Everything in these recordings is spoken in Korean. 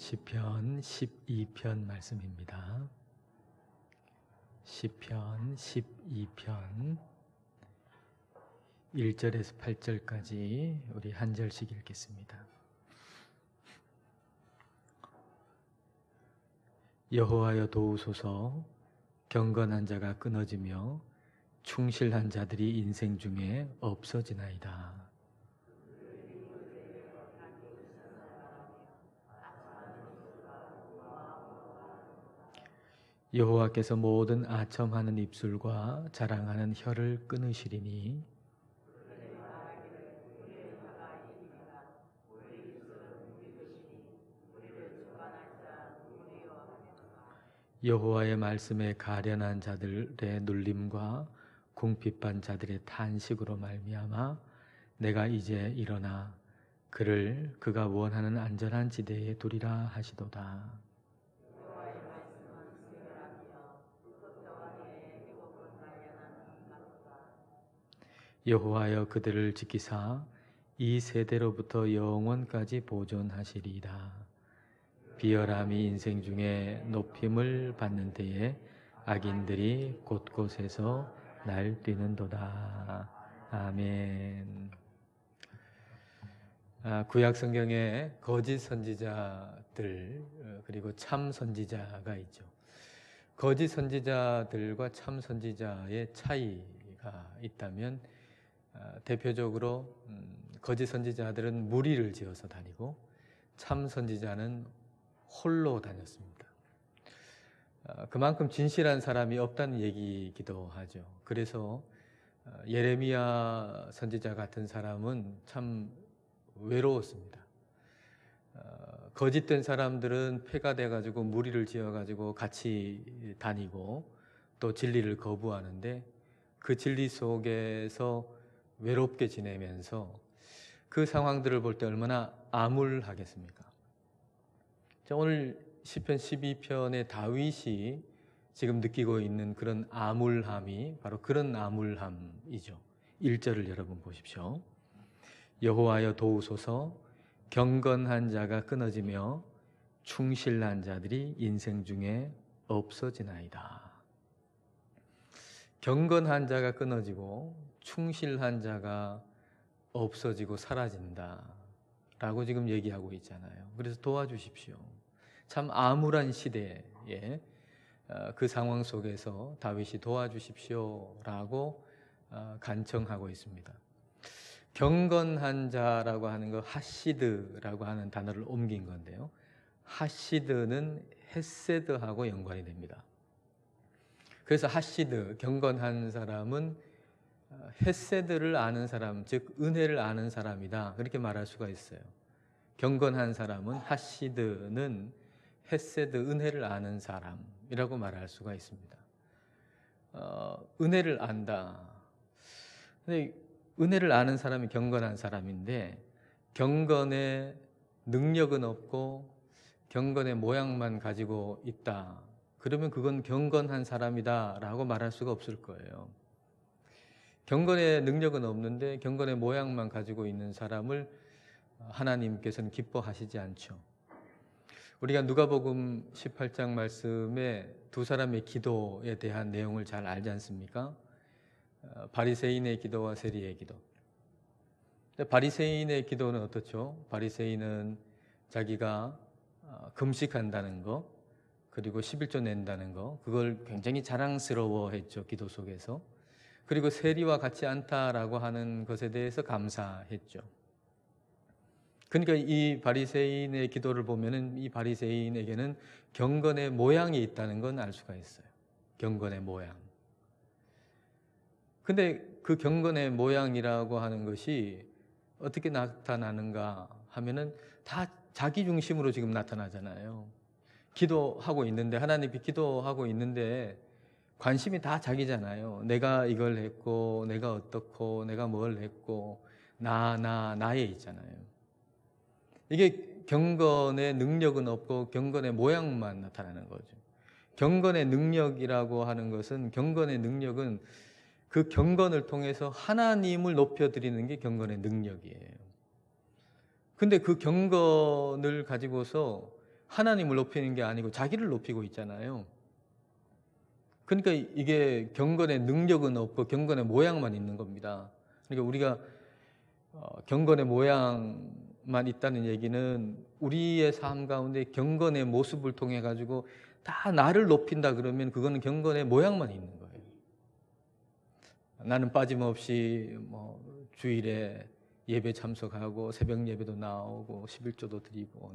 시편 12편 말씀입니다. 시편 12편 1절에서 8절까지 우리 한 절씩 읽겠습니다. 여호와여 도우소서. 경건한 자가 끊어지며 충실한 자들이 인생 중에 없어지나이다. 여호와께서 모든 아첨하는 입술과 자랑하는 혀를 끊으시리니 여호와의 말씀에 가련한 자들의 눌림과 궁핍한 자들의 탄식으로 말미암아 내가 이제 일어나 그를 그가 원하는 안전한 지대에 두리라 하시도다. 여호와여 그들을 지키사 이 세대로부터 영원까지 보존하시리이다. 비열함이 인생 중에 높임을 받는 때에 악인들이 곳곳에서 날뛰는도다. 아멘. 구약 성경에 거짓 선지자들 그리고 참 선지자가 있죠. 거짓 선지자들과 참 선지자의 차이가 있다면 대표적으로 거짓 선지자들은 무리를 지어서 다니고 참 선지자는 홀로 다녔습니다. 그만큼 진실한 사람이 없다는 얘기이기도 하죠. 그래서 예레미야 선지자 같은 사람은 참 외로웠습니다. 거짓된 사람들은 패가 돼가지고 무리를 지어가지고 같이 다니고 또 진리를 거부하는데 그 진리 속에서 외롭게 지내면서 그 상황들을 볼 때 얼마나 암울하겠습니까? 자, 오늘 시편 12편의 다윗이 지금 느끼고 있는 그런 암울함이 바로 그런 암울함이죠. 1절을 여러분 보십시오. 여호와여 도우소서. 경건한 자가 끊어지며 충실한 자들이 인생 중에 없어지나이다. 경건한 자가 끊어지고 충실한 자가 없어지고 사라진다 라고 지금 얘기하고 있잖아요. 그래서 도와주십시오. 참 암울한 시대에 그 상황 속에서 다윗이 도와주십시오 라고 간청하고 있습니다. 경건한 자라고 하는 거 하시드라고 하는 단어를 옮긴 건데요. 하시드는 헤세드하고 연관이 됩니다. 그래서 하시드, 경건한 사람은 헤세드를 아는 사람, 즉 은혜를 아는 사람이다. 그렇게 말할 수가 있어요. 경건한 사람은 하시드는 헤세드, 은혜를 아는 사람이라고 말할 수가 있습니다. 은혜를 안다. 근데 은혜를 아는 사람이 경건한 사람인데 경건의 능력은 없고 경건의 모양만 가지고 있다. 그러면 그건 경건한 사람이다 라고 말할 수가 없을 거예요. 경건의 능력은 없는데 경건의 모양만 가지고 있는 사람을 하나님께서는 기뻐하시지 않죠. 우리가 누가복음 18장 말씀에 두 사람의 기도에 대한 내용을 잘 알지 않습니까? 바리새인의 기도와 세리의 기도. 바리새인의 기도는 어떻죠? 바리새인은 자기가 금식한다는 거, 그리고 11조 낸다는 거, 그걸 굉장히 자랑스러워했죠. 기도 속에서. 그리고 세리와 같지 않다라고 하는 것에 대해서 감사했죠. 그러니까 이 바리새인의 기도를 보면은 이 바리새인에게는 경건의 모양이 있다는 건 알 수가 있어요. 경건의 모양. 근데 그 경건의 모양이라고 하는 것이 어떻게 나타나는가 하면은 다 자기 중심으로 지금 나타나잖아요. 기도하고 있는데, 하나님께 기도하고 있는데 관심이 다 자기잖아요. 내가 이걸 했고, 내가 어떻고, 내가 뭘 했고, 나에 있잖아요. 이게 경건의 능력은 없고 경건의 모양만 나타나는 거죠. 경건의 능력이라고 하는 것은, 경건의 능력은 그 경건을 통해서 하나님을 높여드리는 게 경건의 능력이에요. 근데 그 경건을 가지고서 하나님을 높이는 게 아니고 자기를 높이고 있잖아요. 그러니까 이게 경건의 능력은 없고 경건의 모양만 있는 겁니다. 그러니까 우리가 경건의 모양만 있다는 얘기는 우리의 삶 가운데 경건의 모습을 통해 가지고 다 나를 높인다 그러면 그거는 경건의 모양만 있는 거예요. 나는 빠짐없이 주일에 예배 참석하고 새벽 예배도 나오고 11조도 드리고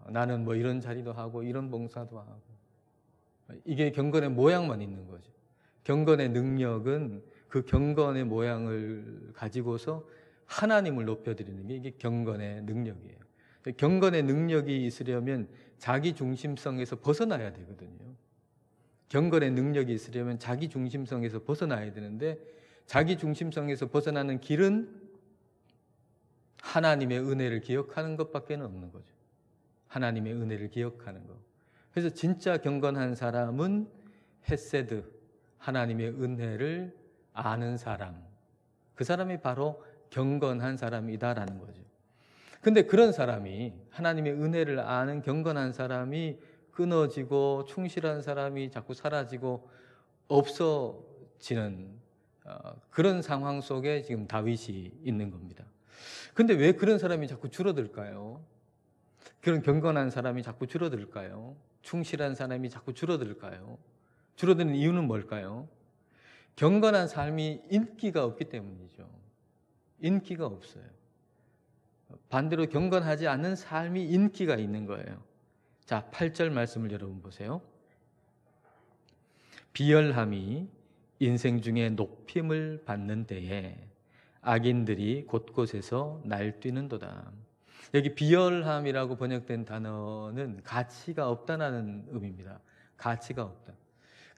나는 뭐 이런 자리도 하고 이런 봉사도 하고, 이게 경건의 모양만 있는 거죠. 경건의 능력은 그 경건의 모양을 가지고서 하나님을 높여드리는 게 이게 경건의 능력이에요. 경건의 능력이 있으려면 자기 중심성에서 벗어나야 되거든요. 경건의 능력이 있으려면 자기 중심성에서 벗어나야 되는데, 자기 중심성에서 벗어나는 길은 하나님의 은혜를 기억하는 것밖에 없는 거죠. 하나님의 은혜를 기억하는 것. 그래서 진짜 경건한 사람은 헤세드, 하나님의 은혜를 아는 사람, 그 사람이 바로 경건한 사람이다라는 거죠. 근데 그런 사람이, 하나님의 은혜를 아는 경건한 사람이 끊어지고 충실한 사람이 자꾸 사라지고 없어지는 그런 상황 속에 지금 다윗이 있는 겁니다. 근데 왜 그런 사람이 자꾸 줄어들까요? 그런 경건한 사람이 자꾸 줄어들까요? 충실한 사람이 자꾸 줄어들까요? 줄어드는 이유는 뭘까요? 경건한 삶이 인기가 없기 때문이죠. 인기가 없어요. 반대로 경건하지 않은 삶이 인기가 있는 거예요. 자, 8절 말씀을 여러분 보세요. 비열함이 인생 중에 높임을 받는 때에 악인들이 곳곳에서 날뛰는도다. 여기 비열함이라고 번역된 단어는 가치가 없다는 의미입니다. 가치가 없다.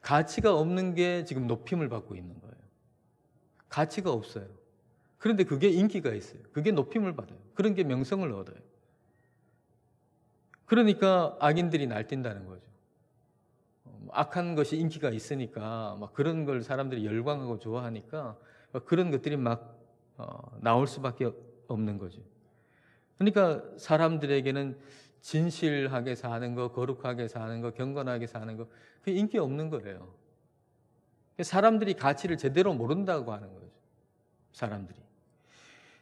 가치가 없는 게 지금 높임을 받고 있는 거예요. 가치가 없어요. 그런데 그게 인기가 있어요. 그게 높임을 받아요. 그런 게 명성을 얻어요. 그러니까 악인들이 날뛴다는 거죠. 악한 것이 인기가 있으니까 막 그런 걸 사람들이 열광하고 좋아하니까 그런 것들이 막 나올 수밖에 없는 거죠. 그러니까 사람들에게는 진실하게 사는 거, 거룩하게 사는 거, 경건하게 사는 거, 그게 인기 없는 거예요. 사람들이 가치를 제대로 모른다고 하는 거죠. 사람들이.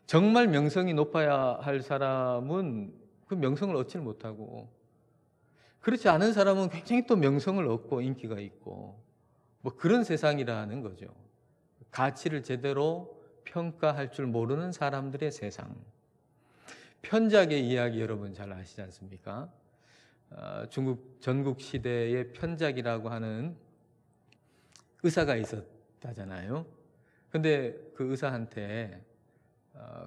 정말 명성이 높아야 할 사람은 그 명성을 얻지를 못하고, 그렇지 않은 사람은 굉장히 또 명성을 얻고 인기가 있고, 뭐 그런 세상이라는 거죠. 가치를 제대로 평가할 줄 모르는 사람들의 세상. 편작의 이야기 여러분 잘 아시지 않습니까? 중국 전국 시대에 편작이라고 하는 의사가 있었다잖아요. 근데 그 의사한테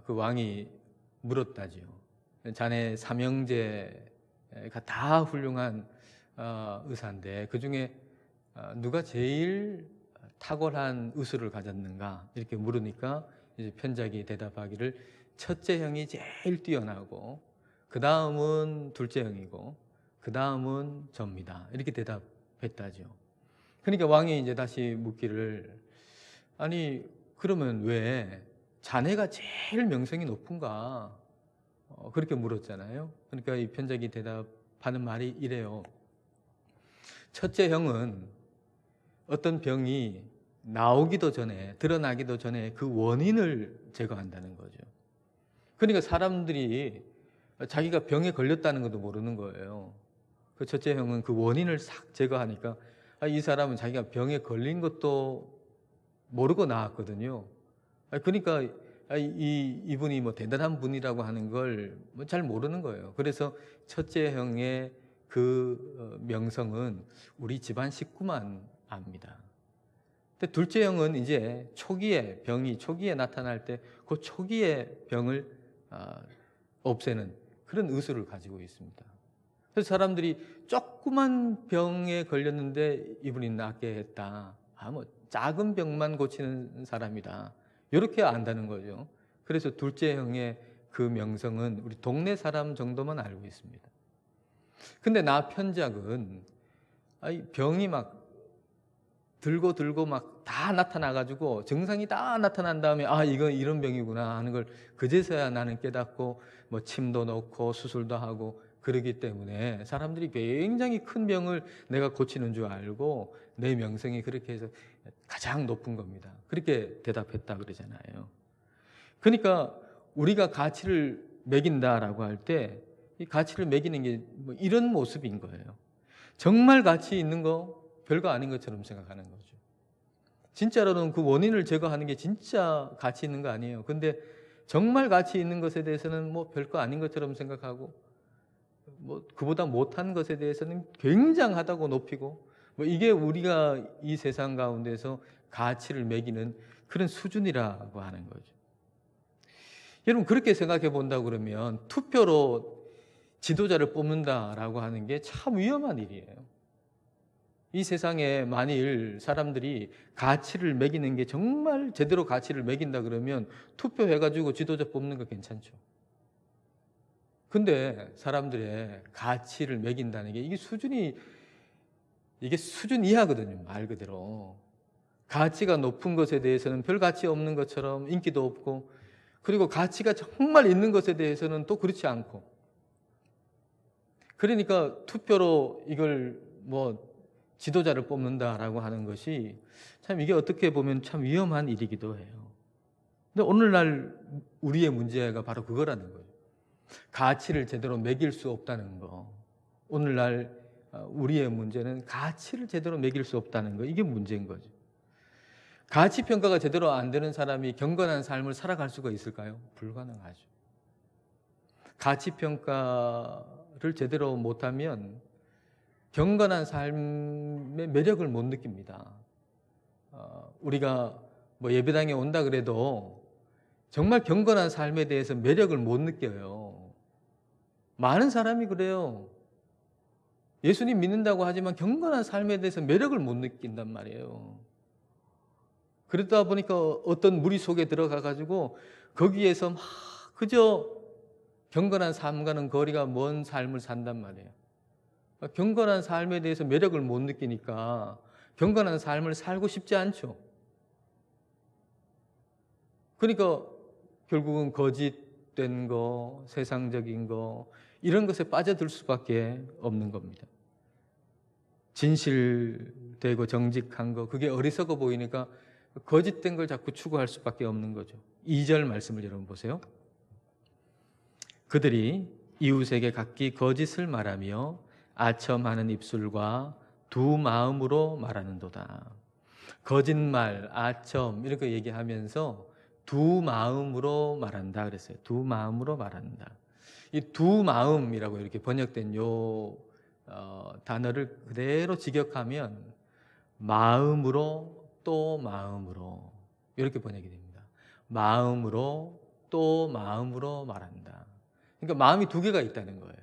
그 왕이 물었다지요. 자네 삼형제가 다 훌륭한 의사인데 그 중에 누가 제일 탁월한 의술을 가졌는가? 이렇게 물으니까 이제 편작이 대답하기를 첫째 형이 제일 뛰어나고 그 다음은 둘째 형이고 그 다음은 접니다. 이렇게 대답했다죠. 그러니까 왕이 이제 다시 묻기를, 아니 그러면 왜 자네가 제일 명성이 높은가? 그렇게 물었잖아요. 그러니까 이 편작이 대답하는 말이 이래요. 첫째 형은 어떤 병이 나오기도 전에, 드러나기도 전에 그 원인을 제거한다는 거죠. 그러니까 사람들이 자기가 병에 걸렸다는 것도 모르는 거예요. 그 첫째 형은 그 원인을 싹 제거하니까 이 사람은 자기가 병에 걸린 것도 모르고 나왔거든요. 그러니까 이분이 뭐 대단한 분이라고 하는 걸 잘 모르는 거예요. 그래서 첫째 형의 그 명성은 우리 집안 식구만 압니다. 근데 둘째 형은 이제 초기에 병이 초기에 나타날 때 그 초기에 병을 없애는 그런 의술을 가지고 있습니다. 그래서 사람들이 조그만 병에 걸렸는데 이분이 낫게 했다. 뭐 작은 병만 고치는 사람이다. 이렇게 안다는 거죠. 그래서 둘째 형의 그 명성은 우리 동네 사람 정도만 알고 있습니다. 근데 나 편작은 병이 막 들고 막 다 나타나가지고 증상이 다 나타난 다음에 아 이건 이런 병이구나 하는 걸 그제서야 나는 깨닫고 뭐 침도 넣고 수술도 하고 그러기 때문에 사람들이 굉장히 큰 병을 내가 고치는 줄 알고 내 명성이 그렇게 해서 가장 높은 겁니다. 그렇게 대답했다 그러잖아요. 그러니까 우리가 가치를 매긴다라고 할 때 이 가치를 매기는 게 뭐 이런 모습인 거예요. 정말 가치 있는 거 별거 아닌 것처럼 생각하는 거죠. 진짜로는 그 원인을 제거하는 게 진짜 가치 있는 거 아니에요. 근데 정말 가치 있는 것에 대해서는 뭐 별거 아닌 것처럼 생각하고 뭐 그보다 못한 것에 대해서는 굉장하다고 높이고 뭐 이게 우리가 이 세상 가운데서 가치를 매기는 그런 수준이라고 하는 거죠. 여러분 그렇게 생각해 본다고 그러면 투표로 지도자를 뽑는다라고 하는 게 참 위험한 일이에요. 이 세상에 만일 사람들이 가치를 매기는 게 정말 제대로 가치를 매긴다 그러면 투표해가지고 지도자 뽑는 거 괜찮죠. 근데 사람들의 가치를 매긴다는 게 이게 수준 이하거든요. 말 그대로. 가치가 높은 것에 대해서는 별 가치 없는 것처럼 인기도 없고 그리고 가치가 정말 있는 것에 대해서는 또 그렇지 않고 그러니까 투표로 이걸 뭐 지도자를 뽑는다라고 하는 것이 참 이게 어떻게 보면 참 위험한 일이기도 해요. 근데 오늘날 우리의 문제가 바로 그거라는 거예요. 가치를 제대로 매길 수 없다는 거. 오늘날 우리의 문제는 가치를 제대로 매길 수 없다는 거. 이게 문제인 거죠. 가치 평가가 제대로 안 되는 사람이 경건한 삶을 살아갈 수가 있을까요? 불가능하죠. 가치 평가를 제대로 못하면 경건한 삶의 매력을 못 느낍니다. 우리가 뭐 예배당에 온다 그래도 정말 경건한 삶에 대해서 매력을 못 느껴요. 많은 사람이 그래요. 예수님 믿는다고 하지만 경건한 삶에 대해서 매력을 못 느낀단 말이에요. 그러다 보니까 어떤 무리 속에 들어가가지고 거기에서 막 그저 경건한 삶과는 거리가 먼 삶을 산단 말이에요. 경건한 삶에 대해서 매력을 못 느끼니까 경건한 삶을 살고 싶지 않죠. 그러니까 결국은 거짓된 거, 세상적인 거 이런 것에 빠져들 수밖에 없는 겁니다. 진실되고 정직한 거 그게 어리석어 보이니까 거짓된 걸 자꾸 추구할 수밖에 없는 거죠. 2절 말씀을 여러분 보세요. 그들이 이웃에게 각기 거짓을 말하며 아첨하는 입술과 두 마음으로 말하는도다. 거짓말, 아첨 이렇게 얘기하면서 두 마음으로 말한다 그랬어요. 두 마음으로 말한다. 이 두 마음이라고 이렇게 번역된 요 단어를 그대로 직역하면 마음으로 또 마음으로 이렇게 번역이 됩니다. 마음으로 또 마음으로 말한다. 그러니까 마음이 두 개가 있다는 거예요.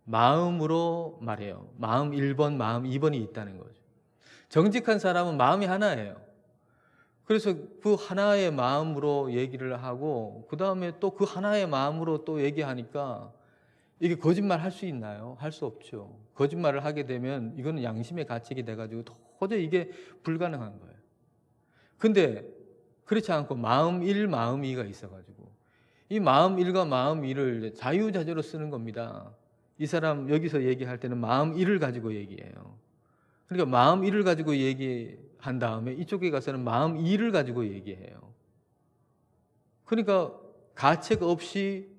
마음으로 말해요. 마음 1번, 마음 2번이 있다는 거죠. 정직한 사람은 마음이 하나예요. 그래서 그 하나의 마음으로 얘기를 하고 그 다음에 또 그 하나의 마음으로 또 얘기하니까 이게 거짓말 할 수 있나요? 할 수 없죠. 거짓말을 하게 되면 이거는 양심의 가책이 돼가지고 도저히 이게 불가능한 거예요. 근데 그렇지 않고 마음 1, 마음 2가 있어가지고 이 마음 1과 마음 2를 자유자재로 쓰는 겁니다. 이 사람 여기서 얘기할 때는 마음 1을 가지고 얘기해요. 그러니까 마음 1을 가지고 얘기한 다음에 이쪽에 가서는 마음 2를 가지고 얘기해요. 그러니까 가책 없이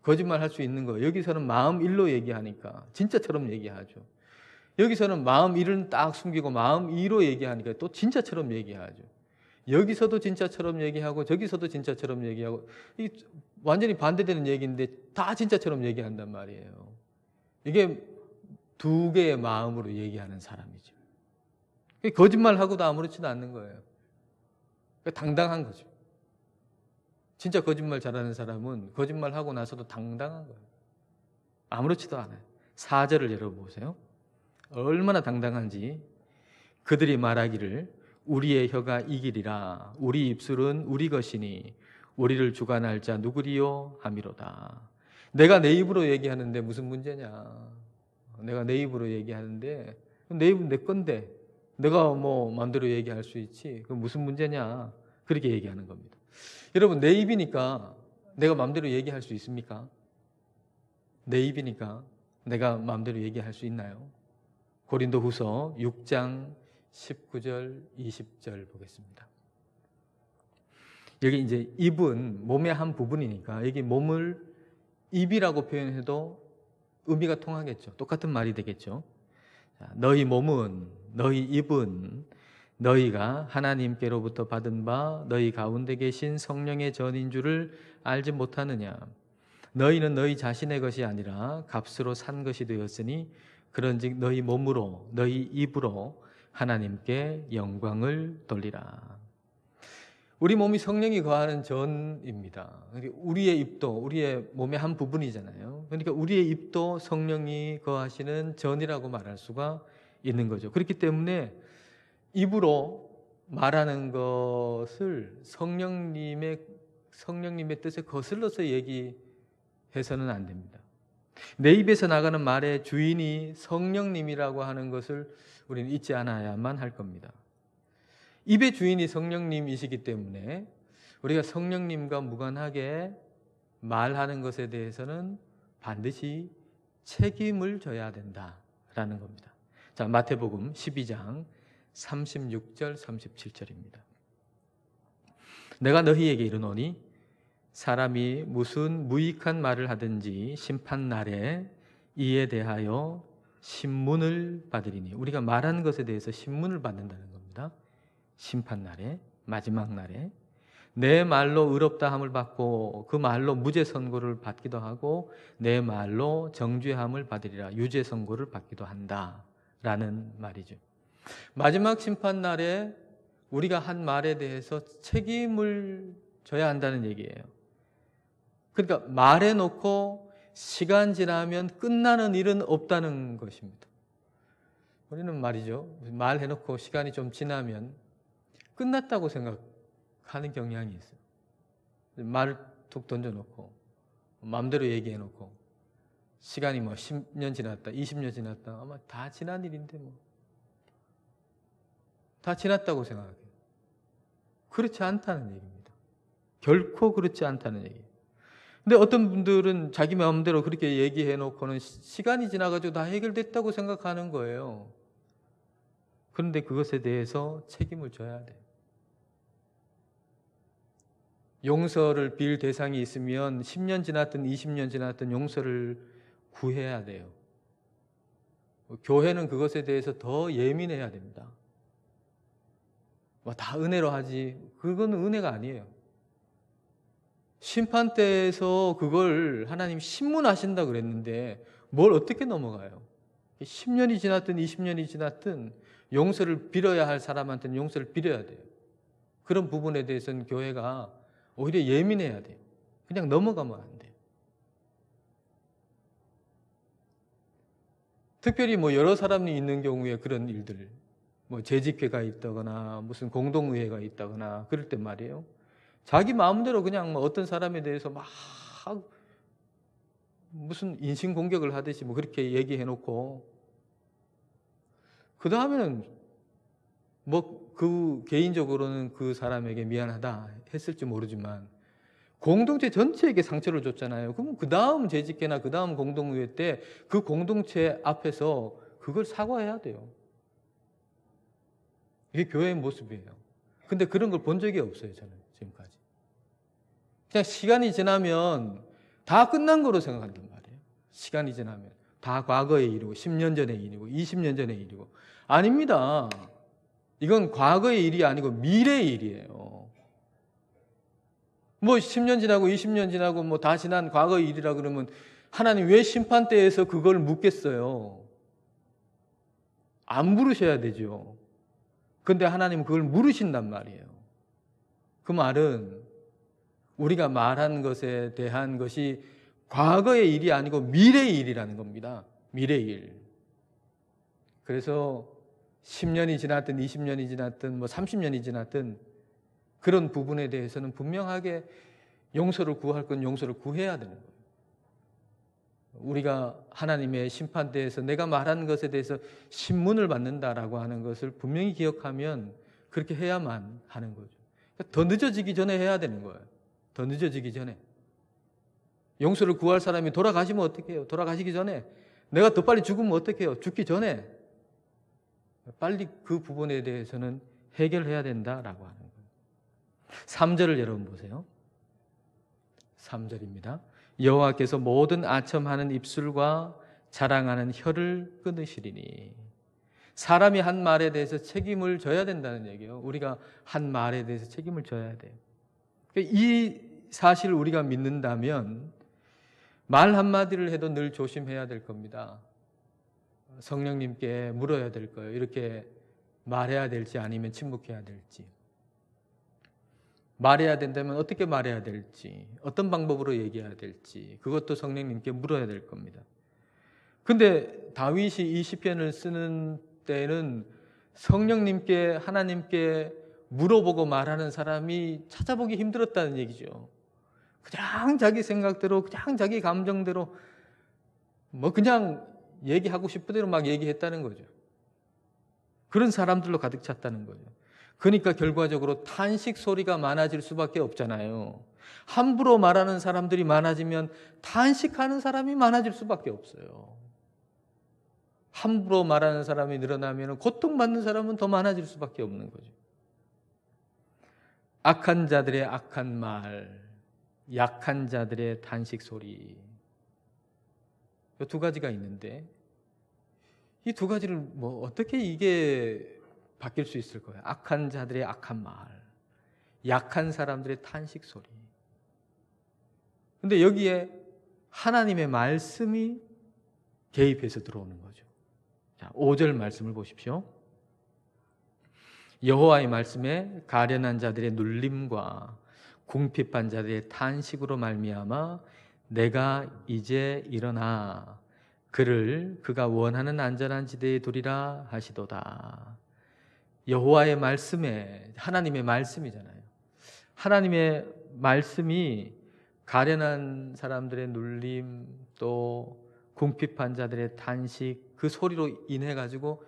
거짓말 할 수 있는 거예요. 여기서는 마음 1로 얘기하니까 진짜처럼 얘기하죠. 여기서는 마음 1은 딱 숨기고 마음 2로 얘기하니까 또 진짜처럼 얘기하죠. 여기서도 진짜처럼 얘기하고 저기서도 진짜처럼 얘기하고 이게 완전히 반대되는 얘기인데 다 진짜처럼 얘기한단 말이에요. 이게 두 개의 마음으로 얘기하는 사람이죠. 거짓말하고도 아무렇지도 않는 거예요. 당당한 거죠. 진짜 거짓말 잘하는 사람은 거짓말하고 나서도 당당한 거예요. 아무렇지도 않아요. 4절을 열어보세요. 얼마나 당당한지. 그들이 말하기를 우리의 혀가 이기리라. 우리 입술은 우리 것이니 우리를 주관할 자 누구리요 하미로다. 내가 내 입으로 얘기하는데 무슨 문제냐. 내가 내 입으로 얘기하는데 내 입은 내 건데 내가 뭐 마음대로 얘기할 수 있지. 그 무슨 문제냐. 그렇게 얘기하는 겁니다. 여러분, 내 입이니까 내가 마음대로 얘기할 수 있습니까? 내 입이니까 내가 마음대로 얘기할 수 있나요? 고린도후서 6장 19절 20절 보겠습니다. 여기 이제 입은 몸의 한 부분이니까 여기 몸을 입이라고 표현해도 의미가 통하겠죠. 똑같은 말이 되겠죠. 너희 몸은, 너희 입은 너희가 하나님께로부터 받은 바 너희 가운데 계신 성령의 전인 줄을 알지 못하느냐. 너희는 너희 자신의 것이 아니라 값으로 산 것이 되었으니 그런즉 너희 몸으로 너희 입으로 하나님께 영광을 돌리라. 우리 몸이 성령이 거하는 전입니다. 우리의 입도 우리의 몸의 한 부분이잖아요. 그러니까 우리의 입도 성령이 거하시는 전이라고 말할 수가 있는 거죠. 그렇기 때문에 입으로 말하는 것을 성령님의 뜻에 거슬러서 얘기해서는 안 됩니다. 내 입에서 나가는 말의 주인이 성령님이라고 하는 것을 우리는 잊지 않아야만 할 겁니다. 입의 주인이 성령님이시기 때문에 우리가 성령님과 무관하게 말하는 것에 대해서는 반드시 책임을 져야 된다라는 겁니다. 자, 마태복음 12장 36절 37절입니다. 내가 너희에게 이르노니 사람이 무슨 무익한 말을 하든지 심판날에 이에 대하여 신문을 받으리니, 우리가 말하는 것에 대해서 신문을 받는다는 겁니다. 심판날에, 마지막 날에 내 말로 의롭다함을 받고 그 말로 무죄 선고를 받기도 하고 내 말로 정죄함을 받으리라, 유죄 선고를 받기도 한다라는 말이죠. 마지막 심판날에 우리가 한 말에 대해서 책임을 져야 한다는 얘기예요. 그러니까 말해놓고 시간 지나면 끝나는 일은 없다는 것입니다. 우리는 말이죠, 말해놓고 시간이 좀 지나면 끝났다고 생각하는 경향이 있어요. 말을 툭 던져놓고 마음대로 얘기해놓고 시간이 뭐 10년 지났다 20년 지났다 아마 다 지난 일인데 뭐 다 지났다고 생각해요. 그렇지 않다는 얘기입니다. 결코 그렇지 않다는 얘기예요. 근데 어떤 분들은 자기 마음대로 그렇게 얘기해놓고는 시간이 지나가지고 다 해결됐다고 생각하는 거예요. 그런데 그것에 대해서 책임을 져야 돼요. 용서를 빌 대상이 있으면 10년 지났든 20년 지났든 용서를 구해야 돼요. 교회는 그것에 대해서 더 예민해야 됩니다. 다 은혜로 하지, 그건 은혜가 아니에요. 심판대에서 그걸 하나님 신문하신다 그랬는데 뭘 어떻게 넘어가요? 10년이 지났든 20년이 지났든 용서를 빌어야 할 사람한테는 용서를 빌어야 돼요. 그런 부분에 대해서는 교회가 오히려 예민해야 돼요. 그냥 넘어가면 안 돼요. 특별히 뭐 여러 사람이 있는 경우에 그런 일들, 뭐 재직회가 있다거나 무슨 공동의회가 있다거나 그럴 때 말이에요, 자기 마음대로 그냥 뭐 어떤 사람에 대해서 막 무슨 인신공격을 하듯이 뭐 그렇게 얘기해놓고 그 다음에는 뭐 그 개인적으로는 그 사람에게 미안하다 했을지 모르지만 공동체 전체에게 상처를 줬잖아요. 그럼 그 다음 재직회나 그 다음 공동의회 때 그 공동체 앞에서 그걸 사과해야 돼요. 이게 교회의 모습이에요. 근데 그런 걸 본 적이 없어요, 저는 지금까지. 그냥 시간이 지나면 다 끝난 거로 생각한단 말이에요. 시간이 지나면 다 과거의 일이고 10년 전의 일이고 20년 전의 일이고. 아닙니다. 이건 과거의 일이 아니고 미래의 일이에요. 뭐 10년 지나고 20년 지나고 뭐 다 지난 과거의 일이라 그러면 하나님 왜 심판대에서 그걸 묻겠어요? 안 물으셔야 되죠. 근데 하나님은 그걸 물으신단 말이에요. 그 말은 우리가 말한 것에 대한 것이 과거의 일이 아니고 미래의 일이라는 겁니다. 미래의 일. 그래서 10년이 지났든 20년이 지났든 뭐 30년이 지났든 그런 부분에 대해서는 분명하게 용서를 구할 건 용서를 구해야 되는 거예요. 우리가 하나님의 심판대에서 내가 말한 것에 대해서 신문을 받는다라고 하는 것을 분명히 기억하면 그렇게 해야만 하는 거죠. 더 늦어지기 전에 해야 되는 거예요. 더 늦어지기 전에. 용서를 구할 사람이 돌아가시면 어떻게 해요? 돌아가시기 전에. 내가 더 빨리 죽으면 어떻게 해요? 죽기 전에. 빨리 그 부분에 대해서는 해결해야 된다라고 하는 거예요. 3절을 여러분 보세요. 3절입니다. 여호와께서 모든 아첨하는 입술과 자랑하는 혀를 끊으시리니. 사람이 한 말에 대해서 책임을 져야 된다는 얘기예요. 우리가 한 말에 대해서 책임을 져야 돼요. 이 사실을 우리가 믿는다면 말 한마디를 해도 늘 조심해야 될 겁니다. 성령님께 물어야 될 거예요. 이렇게 말해야 될지 아니면 침묵해야 될지. 말해야 된다면 어떻게 말해야 될지, 어떤 방법으로 얘기해야 될지, 그것도 성령님께 물어야 될 겁니다. 근데 다윗이 이 시편을 쓰는 때는 성령님께, 하나님께 물어보고 말하는 사람이 찾아보기 힘들었다는 얘기죠. 그냥 자기 생각대로, 그냥 자기 감정대로 그냥 얘기하고 싶은 대로 막 얘기했다는 거죠. 그런 사람들로 가득 찼다는 거죠. 그러니까 결과적으로 탄식 소리가 많아질 수밖에 없잖아요. 함부로 말하는 사람들이 많아지면 탄식하는 사람이 많아질 수밖에 없어요. 함부로 말하는 사람이 늘어나면 고통받는 사람은 더 많아질 수밖에 없는 거죠. 악한 자들의 악한 말, 약한 자들의 탄식 소리. 이 두 가지가 있는데 이 두 가지를 어떻게 이게 바뀔 수 있을 거예요? 악한 자들의 악한 말, 약한 사람들의 탄식 소리. 근데 여기에 하나님의 말씀이 개입해서 들어오는 거죠. 자, 5절 말씀을 보십시오. 여호와의 말씀에 가련한 자들의 눌림과 궁핍한 자들의 탄식으로 말미암아 내가 이제 일어나 그를 그가 원하는 안전한 지대에 두리라 하시도다. 여호와의 말씀에, 하나님의 말씀이잖아요. 하나님의 말씀이 가련한 사람들의 눌림, 또 궁핍한 자들의 탄식, 그 소리로 인해 가지고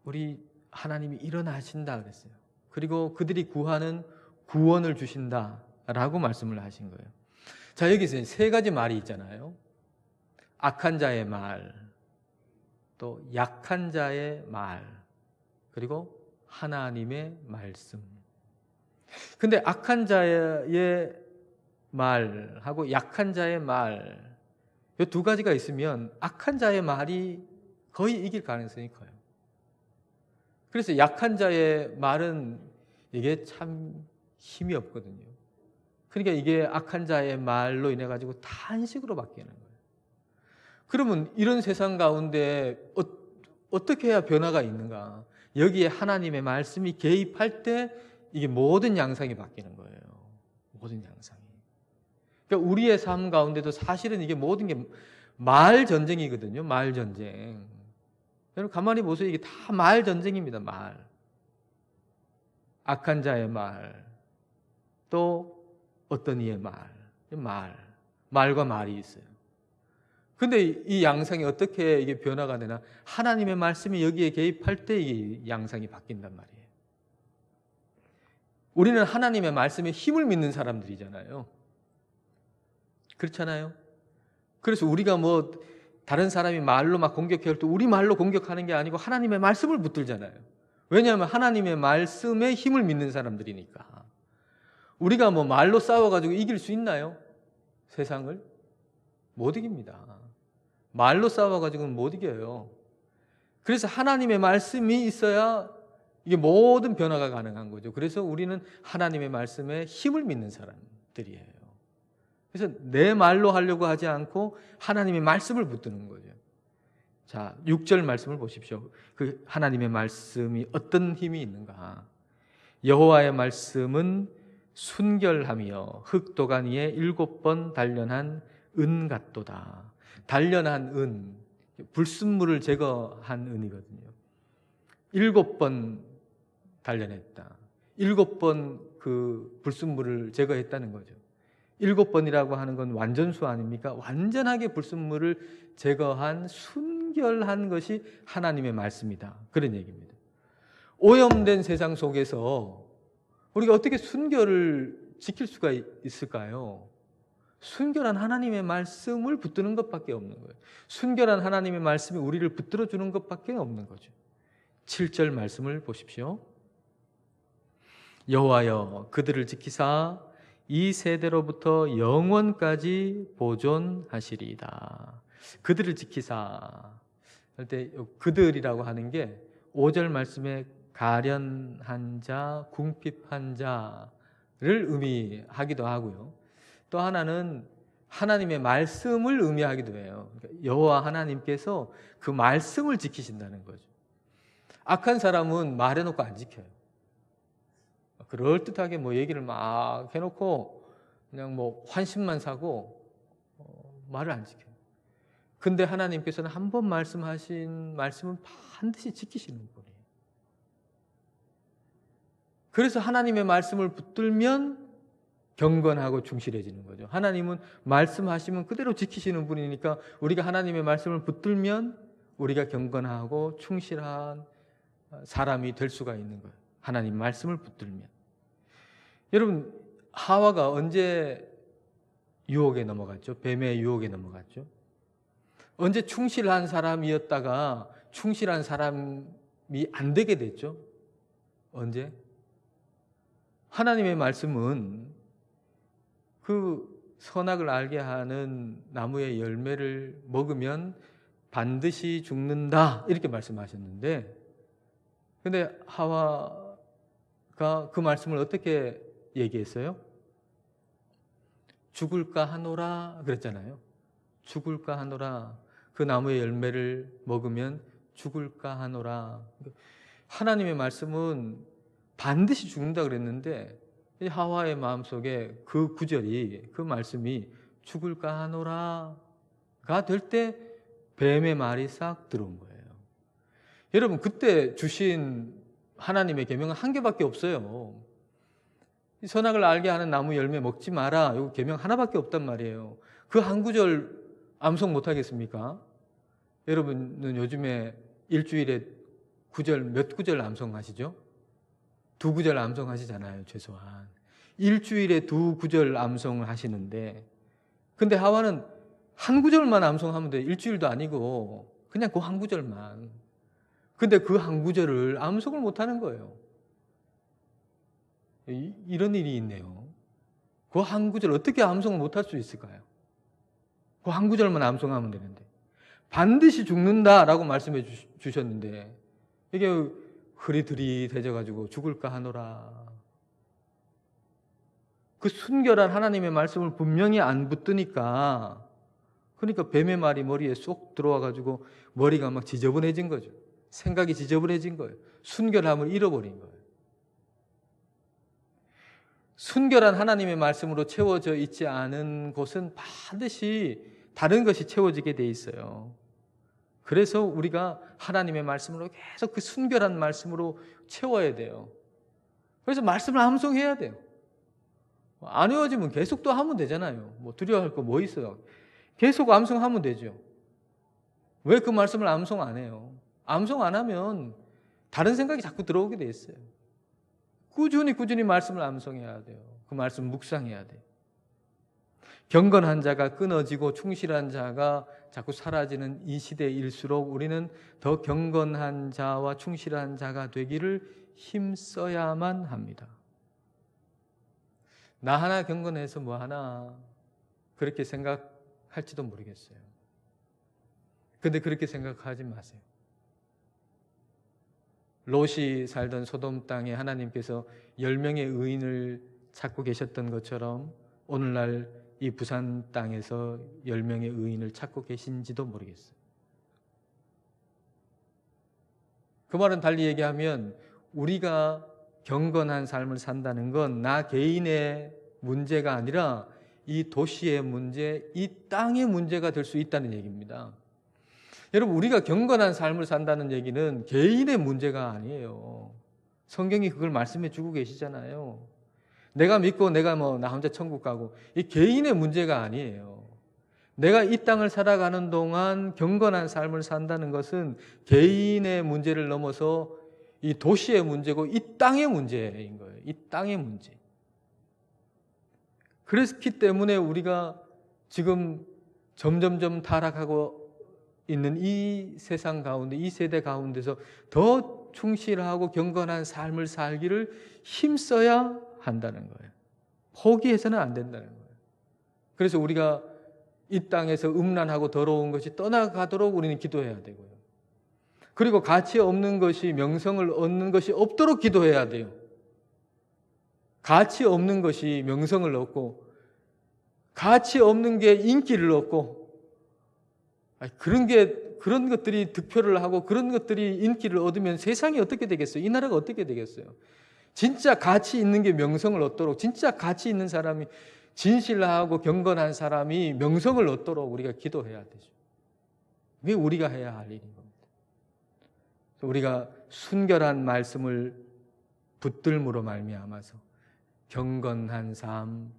우리 하나님이 일어나신다 그랬어요. 그리고 그들이 구하는 구원을 주신다라고 말씀을 하신 거예요. 자, 여기서 세 가지 말이 있잖아요. 악한 자의 말, 또 약한 자의 말, 그리고 하나님의 말씀. 근데 악한 자의 말하고 약한 자의 말, 이 두 가지가 있으면 악한 자의 말이 거의 이길 가능성이 커요. 그래서 약한 자의 말은 이게 참 힘이 없거든요. 그러니까 이게 악한 자의 말로 인해 가지고 탄식으로 바뀌는 거예요. 그러면 이런 세상 가운데 어떻게 해야 변화가 있는가? 여기에 하나님의 말씀이 개입할 때 이게 모든 양상이 바뀌는 거예요. 모든 양상이. 그러니까 우리의 삶 가운데도 사실은 이게 모든 게 말 전쟁이거든요. 말 전쟁. 여러분 가만히 보세요. 이게 다 말 전쟁입니다. 말. 악한 자의 말. 또 어떤 이의 말. 말과 말이 있어요. 근데 이 양상이 어떻게 이게 변화가 되나? 하나님의 말씀이 여기에 개입할 때 이 양상이 바뀐단 말이에요. 우리는 하나님의 말씀에 힘을 믿는 사람들이잖아요. 그렇잖아요. 그래서 우리가 다른 사람이 말로 막 공격할 때 우리 말로 공격하는 게 아니고 하나님의 말씀을 붙들잖아요. 왜냐하면 하나님의 말씀에 힘을 믿는 사람들이니까. 우리가 말로 싸워가지고 이길 수 있나요? 세상을? 못 이깁니다. 말로 싸워가지고는 못 이겨요. 그래서 하나님의 말씀이 있어야 이게 모든 변화가 가능한 거죠. 그래서 우리는 하나님의 말씀에 힘을 믿는 사람들이에요. 그래서 내 말로 하려고 하지 않고 하나님의 말씀을 붙드는 거죠. 자, 6절 말씀을 보십시오. 그 하나님의 말씀이 어떤 힘이 있는가? 여호와의 말씀은 순결하며 흙도간 위에 7번 단련한 은 같도다. 단련한 은, 불순물을 제거한 은이거든요. 7번 단련했다. 7번 그 불순물을 제거했다는 거죠. 7번이라고 하는 건 완전수 아닙니까? 완전하게 불순물을 제거한 순결한 것이 하나님의 말씀이다. 그런 얘기입니다. 오염된 세상 속에서 우리가 어떻게 순결을 지킬 수가 있을까요? 순결한 하나님의 말씀을 붙드는 것밖에 없는 거예요. 순결한 하나님의 말씀이 우리를 붙들어 주는 것밖에 없는 거죠. 7절 말씀을 보십시오. 여호와여 그들을 지키사 이 세대로부터 영원까지 보존하시리이다. 그들을 지키사 할 때 그들이라고 하는 게 5절 말씀에 가련한 자, 궁핍한 자를 의미하기도 하고요. 또 하나는 하나님의 말씀을 의미하기도 해요. 그러니까 여호와 하나님께서 그 말씀을 지키신다는 거죠. 악한 사람은 말해놓고 안 지켜요. 그럴듯하게 뭐 얘기를 막 해놓고 그냥 뭐 환심만 사고 말을 안 지켜요. 근데 하나님께서는 한 번 말씀하신 말씀은 반드시 지키시는 분이에요. 그래서 하나님의 말씀을 붙들면 경건하고 충실해지는 거죠. 하나님은 말씀하시면 그대로 지키시는 분이니까 우리가 하나님의 말씀을 붙들면 우리가 경건하고 충실한 사람이 될 수가 있는 거예요. 하나님 말씀을 붙들면. 여러분, 하와가 언제 유혹에 넘어갔죠? 뱀의 유혹에 넘어갔죠? 언제 충실한 사람이었다가 충실한 사람이 안 되게 됐죠? 언제? 하나님의 말씀은 그 선악을 알게 하는 나무의 열매를 먹으면 반드시 죽는다 이렇게 말씀하셨는데, 근데 하와가 그 말씀을 어떻게 얘기했어요? 죽을까 하노라 그랬잖아요. 죽을까 하노라. 그 나무의 열매를 먹으면 죽을까 하노라. 하나님의 말씀은 반드시 죽는다 그랬는데 하와의 마음속에 그 구절이, 그 말씀이 죽을까 하노라가 될 때 뱀의 말이 싹 들어온 거예요. 여러분, 그때 주신 하나님의 계명은 한 개밖에 없어요. 선악을 알게 하는 나무 열매 먹지 마라. 이 계명 하나밖에 없단 말이에요. 그 한 구절 암송 못 하겠습니까? 여러분은 요즘에 일주일에 몇 구절 암송하시죠? 2구절 암송하시잖아요, 최소한. 일주일에 2구절 암송을 하시는데, 근데 하와는 한 구절만 암송하면 돼. 일주일도 아니고 그냥 그 한 구절만. 근데 그 한 구절을 암송을 못 하는 거예요. 이런 일이 있네요. 그 한 구절 어떻게 암송을 못 할 수 있을까요? 그 한 구절만 암송하면 되는데 반드시 죽는다라고 말씀해 주셨는데 이게 흐리들이 되져가지고 죽을까 하노라. 그 순결한 하나님의 말씀을 분명히 안 붙드니까, 그러니까 뱀의 말이 머리에 쏙 들어와가지고 머리가 막 지저분해진 거죠. 생각이 지저분해진 거예요. 순결함을 잃어버린 거예요. 순결한 하나님의 말씀으로 채워져 있지 않은 곳은 반드시 다른 것이 채워지게 돼 있어요. 그래서 우리가 하나님의 말씀으로 계속 그 순결한 말씀으로 채워야 돼요. 그래서 말씀을 암송해야 돼요. 안 외워지면 계속 또 하면 되잖아요. 뭐 두려워할 거 뭐 있어요. 계속 암송하면 되죠. 왜 그 말씀을 암송 안 해요? 암송 안 하면 다른 생각이 자꾸 들어오게 돼 있어요. 꾸준히 말씀을 암송해야 돼요. 그 말씀 묵상해야 돼요. 경건한 자가 끊어지고 충실한 자가 자꾸 사라지는 이 시대일수록 우리는 더 경건한 자와 충실한 자가 되기를 힘써야만 합니다. 나 하나 경건해서 뭐 하나 그렇게 생각할지도 모르겠어요. 근데 그렇게 생각하지 마세요. 롯이 살던 소돔 땅에 하나님께서 10명의 의인을 찾고 계셨던 것처럼 오늘날 이 부산 땅에서 10명의 의인을 찾고 계신지도 모르겠어요. 그 말은 달리 얘기하면 우리가 경건한 삶을 산다는 건 나 개인의 문제가 아니라 이 도시의 문제, 이 땅의 문제가 될 수 있다는 얘기입니다. 여러분, 우리가 경건한 삶을 산다는 얘기는 개인의 문제가 아니에요. 성경이 그걸 말씀해 주고 계시잖아요. 내가 믿고 내가 나 혼자 천국 가고, 이 개인의 문제가 아니에요. 내가 이 땅을 살아가는 동안 경건한 삶을 산다는 것은 개인의 문제를 넘어서 이 도시의 문제고 이 땅의 문제인 거예요. 이 땅의 문제. 그렇기 때문에 우리가 지금 점점점 타락하고 있는 이 세상 가운데, 이 세대 가운데서 더 충실하고 경건한 삶을 살기를 힘써야 한다는 거예요. 포기해서는 안 된다는 거예요. 그래서 우리가 이 땅에서 음란하고 더러운 것이 떠나가도록 우리는 기도해야 되고요. 그리고 가치 없는 것이, 명성을 얻는 것이 없도록 기도해야 돼요. 가치 없는 것이 명성을 얻고, 가치 없는 게 인기를 얻고, 그런 것들이 득표를 하고 그런 것들이 인기를 얻으면 세상이 어떻게 되겠어요? 이 나라가 어떻게 되겠어요? 진짜 가치 있는 게 명성을 얻도록, 진짜 가치 있는 사람이, 진실하고 경건한 사람이 명성을 얻도록 우리가 기도해야 되죠. 그게 우리가 해야 할 일인 겁니다. 우리가 순결한 말씀을 붙들므로 말미암아서 경건한 삶,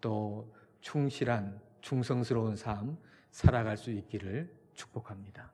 또 충실한 충성스러운 삶 살아갈 수 있기를 축복합니다.